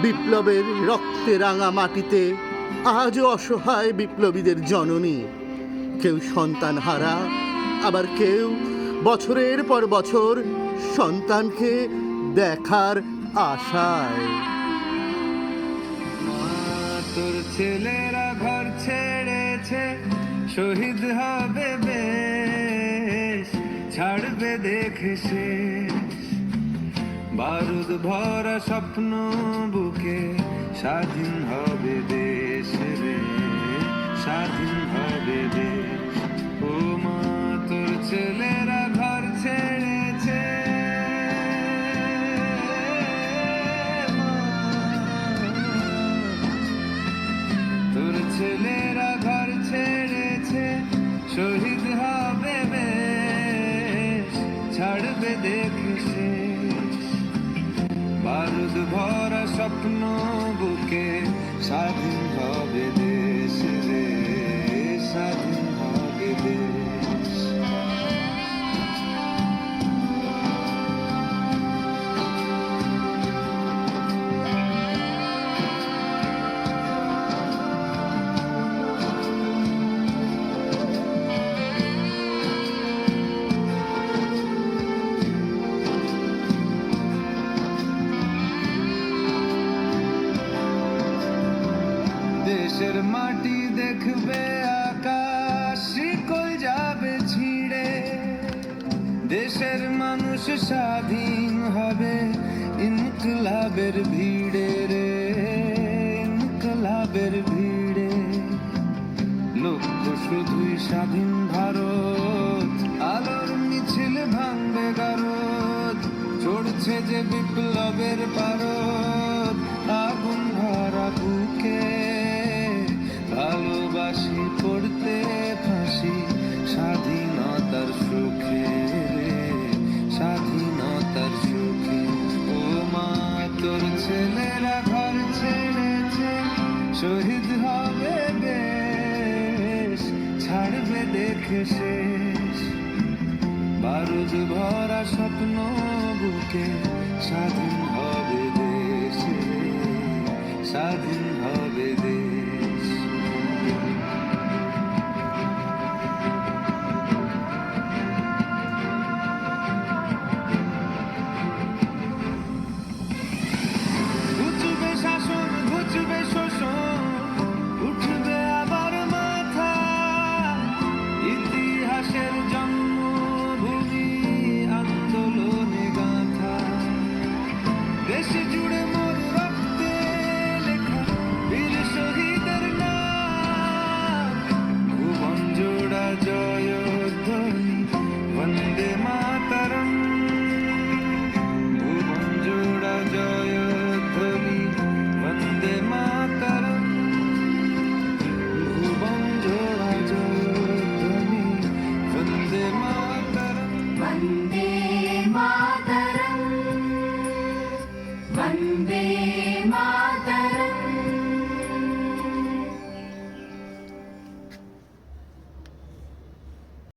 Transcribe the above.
বিপ্লবের রক্তে রাঙা মাটিতে আজও অসহায় বিপ্লবীদের জননী। কেউ সন্তান হারা, আবার কেউ বছরের পর বছর সন্তানকে দেখার আশায়। তোর ছেলেরা ঘর ছেড়েছে, শহীদ হবে বেশ, ছাড়বে দেখে শেষ। বারুদ ভরা স্বপ্ন বুকে, স্বাধীন হবে দেশ রে, স্বাধীন হবে দেশ। ও মা তোর ছেলেরা ঘর ছেড়েছে, তোর ছেলেরা ঘর ছেড়েছে, শহীদ হবে বেশ, ছাড়বে দেখে শেষ। বারুদ ভরা স্বপ্ন বুকে, স্বাধীন হবে দেশ রে, স্বাধীন হবে দেশ। দেশের মাটি দেখবে আকাশ, শিকল যাবে ছিঁড়ে। দেশের মানুষ স্বাধীন হবে ইনকলাবের ভিড়ে রে, ইনকলাবের ভিড়ে। লক্ষ্য শুধুই স্বাধীন ভারত, আলোর মিছিল ভাঙবে গারদ। চড়ছে যে বিপ্লবের পারদ, আগুন ভরা বুকে, ভালোবাসি পড়তে ফাঁসি, স্বাধীনতার সুখে রে, স্বাধীনতার সুখে। ও মা তোর ছেলেরা ঘর ছেড়েছে, শহীদ হবে বেশ, ছাড়বে দেখে শেষ। বারুদ ভরা স্বপ্ন বুকে, স্বাধীন হবে দেশ রে, স্বাধীন হবে দেশ। ঘুচবে শাসন, ঘুচবে শোষণ, উঠবে আবার মাথা। ইতিহাসের জন্মভূমি, আন্দোলনে গাঁথা। দেশ জুড়ে মোর রক্তে লেখা বীর শহীদের নাম। ভুবন জোড়া জয়ধ্বনি, বন্দে মাতরম। ভুবন জোড়া জয়ধ্বনি, বন্দে মাতরম। ভুবন জোড়া জয়ধ্বনি, বন্দে মাতরম। वन्दे मातरम्, वन्दे मातरम्।